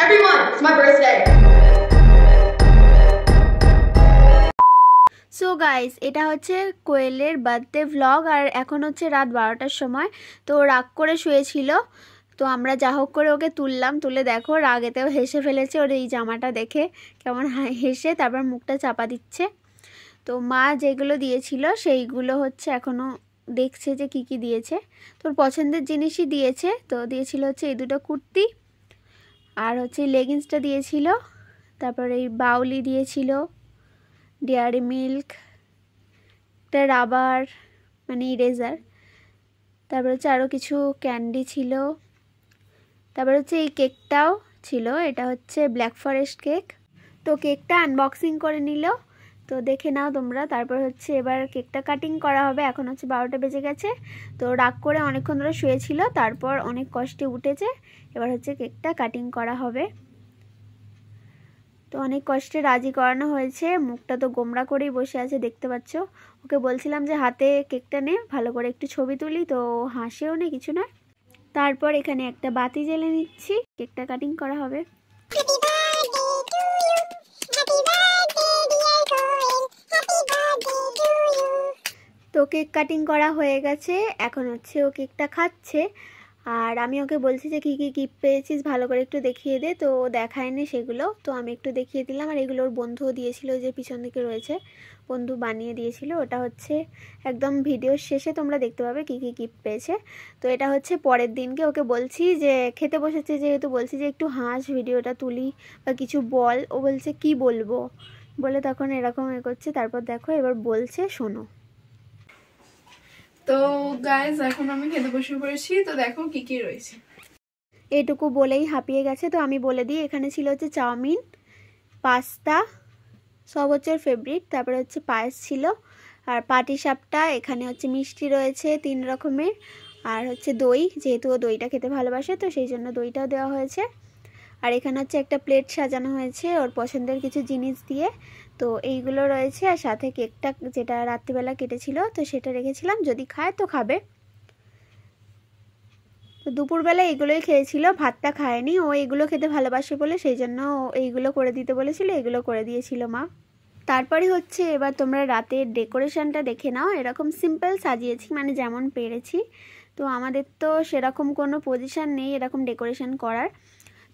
Everyone, it's my birthday. So guys, এটা হচ্ছে কোয়েলের বার্থডে ভ্লগ। আর এখন হচ্ছে রাত 12টার সময়। তো রাগ করে শুয়েছিল, তো আমরা যা হোক করে ওকে তুললাম। তুলে দেখো রাগেতেও হেসে ফেলেছে ওর এই জামাটা দেখে, কেমন হেসে তারপর মুখটা চাপা দিচ্ছে। তো মা যেগুলো দিয়েছিল সেইগুলো হচ্ছে এখনও দেখছে যে কি কি দিয়েছে। তোর পছন্দের জিনিসই দিয়েছে। তো দিয়েছিল হচ্ছে এই দুটো কুর্তি, আর হচ্ছে লেগিংসটা দিয়েছিল, তারপর এই বাউলি দিয়েছিল, ডেয়ারি মিল্ক, একটা রাবার মানে ইরেজার, তারপর হচ্ছে আরও কিছু ক্যান্ডি ছিল, তারপর হচ্ছে এই কেকটাও ছিল। এটা হচ্ছে ব্ল্যাক ফরেস্ট কেক। তো কেকটা আনবক্সিং করে নিল, তো দেখে নাও তোমরা। তারপর হচ্ছে এবার কেকটা কাটিং করা হবে। এখন হচ্ছে 12টা বেজে গেছে। তো রাগ করে অনেকক্ষণ ধরে শুয়েছিল, তারপর অনেক কষ্টে উঠেছে। এবার হচ্ছে কেকটা কাটিং করা হবে। তো অনেক কষ্টে রাজি করানো হয়েছে। মুখটা তো গোমড়া করেই বসে আছে, দেখতে পাচ্ছ। ওকে বলছিলাম যে হাতে কেকটা নে, ভালো করে একটু ছবি তুলি, তো হাসেও নে, কিছু না। তারপর এখানে একটা বাতি জ্বেলে নিচ্ছি, কেকটা কাটিং করা হবে। তো কেক কাটিং করা হয়ে গেছে, এখন হচ্ছে ও কেকটা খাচ্ছে। আর আমি ওকে বলছি যে কী কী গিফট পেয়েছিস ভালো করে একটু দেখিয়ে দে। তো দেখায়নি সেগুলো, তো আমি একটু দেখিয়ে দিলাম। আর এগুলো ওর বন্ধুও দিয়েছিল, যে পিছন দিকে রয়েছে, বন্ধু বানিয়ে দিয়েছিল। ওটা হচ্ছে একদম ভিডিওর শেষে তোমরা দেখতে পাবে কী কী গিফট পেয়েছে। তো এটা হচ্ছে পরের দিনকে ওকে বলছি যে খেতে বসেছে যেহেতু, বলছি যে একটু হাস, ভিডিওটা তুলি বা কিছু বল। ও বলছে কি বলবো বলে তখন এরকম করছে। তারপর দেখো এবার বলছে, শোনো। তো গাইস এখন আমি খেতে বসে পড়েছি। তো দেখো কি কি রয়েছে। এইটুকু বলেই হাঁপিয়ে গেছে। তো আমি বলে দিই, এখানে ছিল হচ্ছে চাউমিন, পাস্তা, সব হচ্ছে ওর ফেভারিট। তারপরে হচ্ছে পায়েস ছিল, আর পাটিসাপটা, এখানে হচ্ছে মিষ্টি রয়েছে 3 রকমের, আর হচ্ছে দই, যেহেতু ও দইটা খেতে ভালোবাসে তো সেই জন্য দইটাও দেওয়া হয়েছে। আর এখানে হচ্ছে একটা প্লেট সাজানো হয়েছে ওর পছন্দের কিছু জিনিস দিয়ে। তো এইগুলো রয়েছে, আর সাথে কেকটা যেটা রাত্রিবেলা কেটেছিল তো সেটা রেখেছিলাম, যদি খায় তো খাবে। তো দুপুরবেলা এইগুলোই খেয়েছিল, ভাতটা খায়নি। ও এগুলো খেতে ভালোবাসে বলে সেই জন্য এইগুলো করে দিতে বলেছিল, এগুলো করে দিয়েছিল মা। তারপরে হচ্ছে এবার তোমরা রাতের ডেকোরেশনটা দেখে নাও। এরকম সিম্পল সাজিয়েছি, মানে যেমন পেরেছি। তো আমাদের তো সেরকম কোনো পজিশন নেই এরকম ডেকোরেশন করার।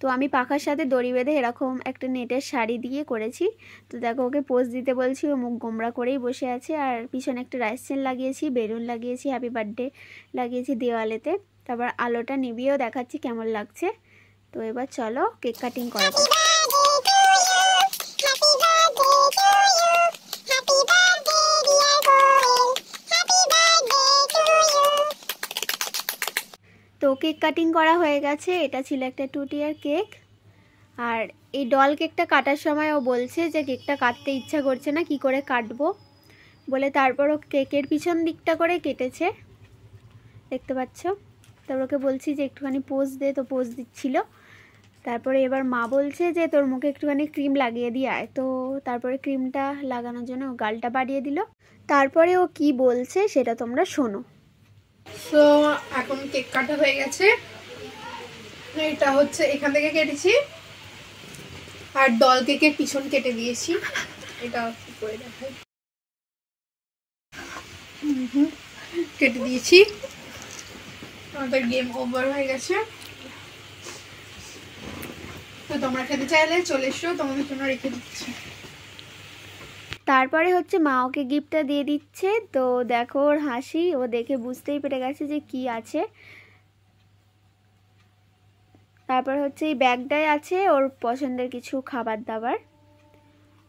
তো আমি পাখার সাথে দড়ি বেঁধে এরকম একটা নেটের শাড়ি দিয়ে করেছি। তো দেখো ওকে পোজ দিতে বলছি, ও মুখ গোমড়া করেই বসে আছে। আর পিছনে একটা রাইস চেন লাগিয়েছি, বেলুন লাগিয়েছি, হ্যাপি বার্থডে লাগিয়েছি দেওয়ালেতে। তারপর আলোটা নিভিয়েও দেখাচ্ছি কেমন লাগছে। তো এবার চলো কেক কাটিং করা যাক। তো কেক কাটিং করা হয়ে গেছে। এটা ছিল একটা 2 টিয়ার কেক। আর এই ডল কেকটা কাটার সময় ও বলছে যে কেকটা কাটতে ইচ্ছা করছে না, কি করে কাটবো বলে তারপর ও কেকের পিছন দিকটা করে কেটেছে, দেখতে পাচ্ছ। তারপর ওকে বলছি যে একটুখানি পোজ দে, তো পোজ দিচ্ছিল। তারপরে এবার মা বলছে যে তোর মুখে একটুখানি ক্রিম লাগিয়ে দিয়ে আয়। তো তারপরে ক্রিমটা লাগানোর জন্য ও গালটা বাড়িয়ে দিল। তারপরে ও কি বলছে সেটা তোমরা শোনো। তো এখন কেক কাটা হয়ে গেছে। এটা হচ্ছে এখান থেকে কেটেছি, আর ডল কেকের পিছন কেটে দিয়েছি। এটা কি করে দেখাই, কেটে দিয়েছি। আমাদের গেম ওভার হয়ে গেছে। তো তোমরা খেতে চাইলে চলে এসো, তোমাদের জন্য রেখে দিচ্ছি। তারপরে হচ্ছে মা ওকে গিফটটা দিয়ে দিচ্ছে। তো দেখো ওর হাসি, ও দেখে বুঝতেই পেরে গেছে যে কি আছে। তারপর হচ্ছে এই ব্যাগটায় আছে ওর পছন্দের কিছু খাবার দাবার।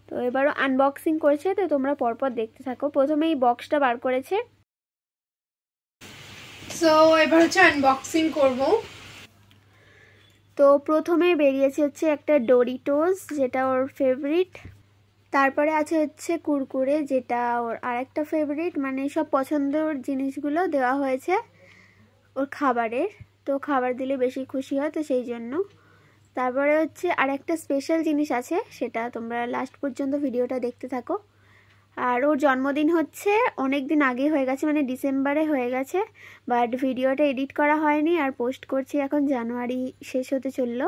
তো এবারও আনবক্সিং করছে, তো তোমরা পরপর দেখতে থাকো। প্রথমে এই বক্সটা বার করেছে। সো এবার হচ্ছে আনবক্সিং করব। তো প্রথমে বেরিয়েছে হচ্ছে একটা ডোরিটোস, যেটা ওর ফেভারিট। তারপরে আছে হচ্ছে কুরকুরে, যেটা ওর আরেকটা ফেভারিট। মানে সব পছন্দের জিনিসগুলো দেওয়া হয়েছে ওর খাবারের। তো খাবার দিলে বেশি খুশি হয়, তো সেই জন্য। তারপরে হচ্ছে আর একটা স্পেশাল জিনিস আছে, সেটা তোমরা লাস্ট পর্যন্ত ভিডিওটা দেখতে থাকো। আর ওর জন্মদিন হচ্ছে অনেক দিন আগে হয়ে গেছে, মানে ডিসেম্বরে হয়ে গেছে, বাট ভিডিওটা এডিট করা হয়নি আর পোস্ট করছি এখন জানুয়ারি শেষ হতে চললো।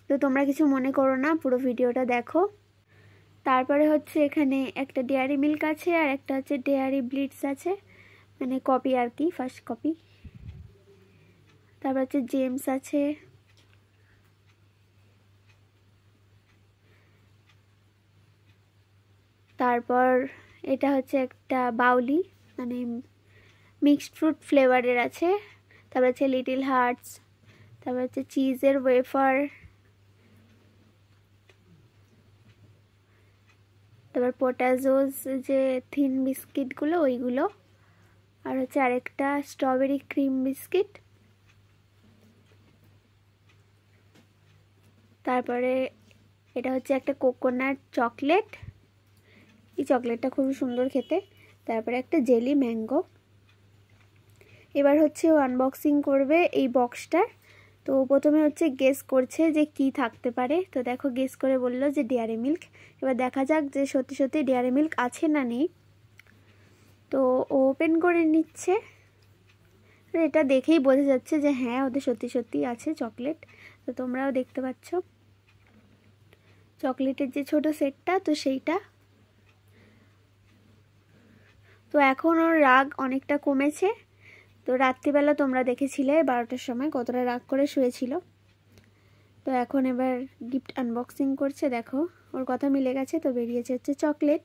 তো তোমরা কিছু মনে করো না, পুরো ভিডিওটা দেখো। তারপরে হচ্ছে এখানে একটা ডেয়ারি মিল্ক আছে আর একটা হচ্ছে ডেয়ারি ব্লিটস আছে, মানে কপি আর কি, ফার্স্ট কপি। তারপর হচ্ছে জেমস আছে, তারপর এটা হচ্ছে একটা বাউলি, মানে মিক্সড ফ্রুট ফ্লেভারের আছে। তারপর হচ্ছে লিটল হার্টস, তারপর হচ্ছে চিজের ওয়েফার, তারপর পোটাজোস যে থিন বিস্কিটগুলো ওইগুলো, আর হচ্ছে আরেকটা স্ট্রবেরি ক্রিম বিস্কিট। তারপরে এটা হচ্ছে একটা কোকোনাট চকলেট, এই চকলেটটা খুবই সুন্দর খেতে। তারপরে একটা জেলি ম্যাঙ্গো। এবার হচ্ছে ও আনবক্সিং করবে এই বক্সটার। তো প্রথমে হচ্ছে গেস করছে যে কি থাকতে পারে। তো দেখো গেস করে বললো যে ডেয়ারি মিল্ক। এবার দেখা যাক যে সত্যি সত্যি ডেয়ারি মিল্ক আছে না নেই। তো ওপেন করে নিচ্ছে, এটা দেখেই বোঝা যাচ্ছে যে হ্যাঁ ওদের সত্যি সত্যি আছে চকলেট। তো তোমরাও দেখতে পাচ্ছ চকলেটের যে ছোট সেটটা, তো সেইটা। তো এখন ওর রাগ অনেকটা কমেছে। তো রাত্রিবেলা তোমরা দেখেছিলে 12টার সময় কতটা রাগ করে শুয়েছিল। তো এখন এবার গিফট আনবক্সিং করছে, দেখো ওর কথা মিলে গেছে। তো বেরিয়েছে হচ্ছে চকলেট।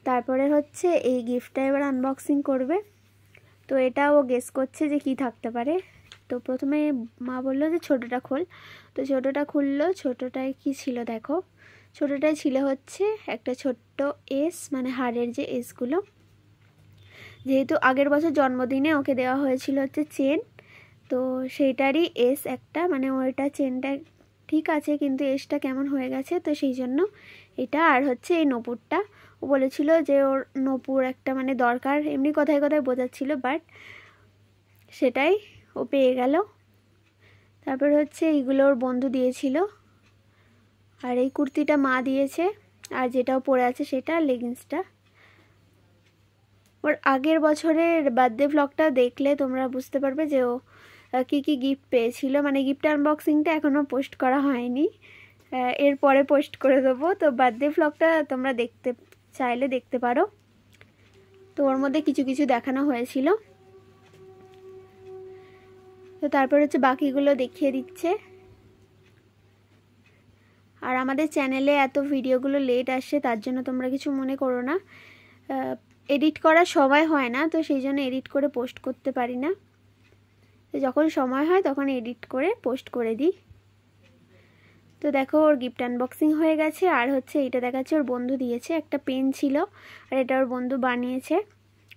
তারপরে হচ্ছে এই গিফটটা এবার আনবক্সিং করবে। তো এটা ও গেস করছে যে কি থাকতে পারে। তো প্রথমে মা বললো যে ছোটোটা খোল। তো ছোটোটা খুললো। ছোটোটায় কি ছিল দেখো, ছোটোটায় ছিল হচ্ছে একটা ছোট্ট এস, মানে হাড়ের যে এসগুলো, যেহেতু আগের বছর জন্মদিনে ওকে দেওয়া হয়েছিল হচ্ছে চেন, তো সেইটারই এস একটা, মানে ওইটা চেনটা ঠিক আছে কিন্তু এসটা কেমন হয়ে গেছে, তো সেই জন্য এটা। আর হচ্ছে এই নপুরটা, ও বলেছিল যে ওর নপুর একটা মানে দরকার, এমনি কথায় কথায় বোঝাচ্ছিল, বাট সেটাই ও পেয়ে গেল। তারপর হচ্ছে এইগুলো ওর বন্ধু দিয়েছিল, আর এই কুর্তিটা মা দিয়েছে, আর যেটাও পরে আছে সেটা লেগিংসটা। ওর আগের বছরের বার্থডে ভ্লগটা দেখলে তোমরা বুঝতে পারবে যে ও কী কী গিফট পেয়েছিল। মানে গিফট আনবক্সিংটা এখনও পোস্ট করা হয়নি, এরপরে পোস্ট করে দেবো। তো বার্থডে ভ্লগটা তোমরা দেখতে চাইলে দেখতে পারো। তো ওর মধ্যে কিছু কিছু দেখানো হয়েছিল। তো তারপর হচ্ছে বাকিগুলো দেখিয়ে দিচ্ছে। আর আমাদের চ্যানেলে এত ভিডিওগুলো লেট আসছে, তার জন্য তোমরা কিছু মনে করো না। এডিট করার সময় হয় না, তো সেই জন্য এডিট করে পোস্ট করতে পারি না। তো যখন সময় হয় তখন এডিট করে পোস্ট করে দিই। তো দেখো ওর গিফট আনবক্সিং হয়ে গেছে। আর হচ্ছে এইটা দেখাচ্ছে ওর বন্ধু দিয়েছে, একটা পেন ছিল, আর এটা ওর বন্ধু বানিয়েছে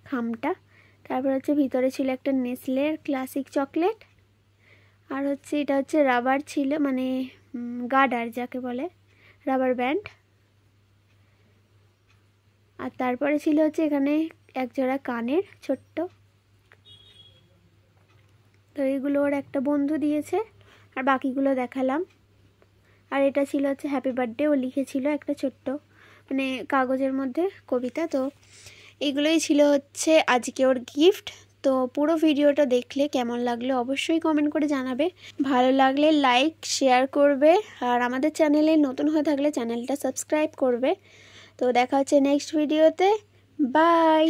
খামটা। তারপর হচ্ছে ভিতরে ছিল একটা নেসলের ক্লাসিক চকলেট। আর হচ্ছে এটা হচ্ছে রাবার ছিল, মানে গার্ডার যাকে বলে, রাবার ব্যান্ড। আর তারপরে ছিল হচ্ছে এখানে একজোড়া কানের ছোট্ট। তো এইগুলো ওর একটা বন্ধু দিয়েছে, আর বাকিগুলো দেখালাম। আর এটা ছিল হচ্ছে হ্যাপি বার্থডে, ও লিখেছিল একটা ছোট্ট মানে কাগজের মধ্যে কবিতা। তো এইগুলোই ছিল হচ্ছে আজকে ওর গিফট। তো পুরো ভিডিওটা দেখলে কেমন লাগলো অবশ্যই কমেন্ট করে জানাবে। ভালো লাগলে লাইক শেয়ার করবে, আর আমাদের চ্যানেলে নতুন হয়ে থাকলে চ্যানেলটা সাবস্ক্রাইব করবে। তো দেখা হচ্ছে নেক্সট ভিডিওতে, বাই।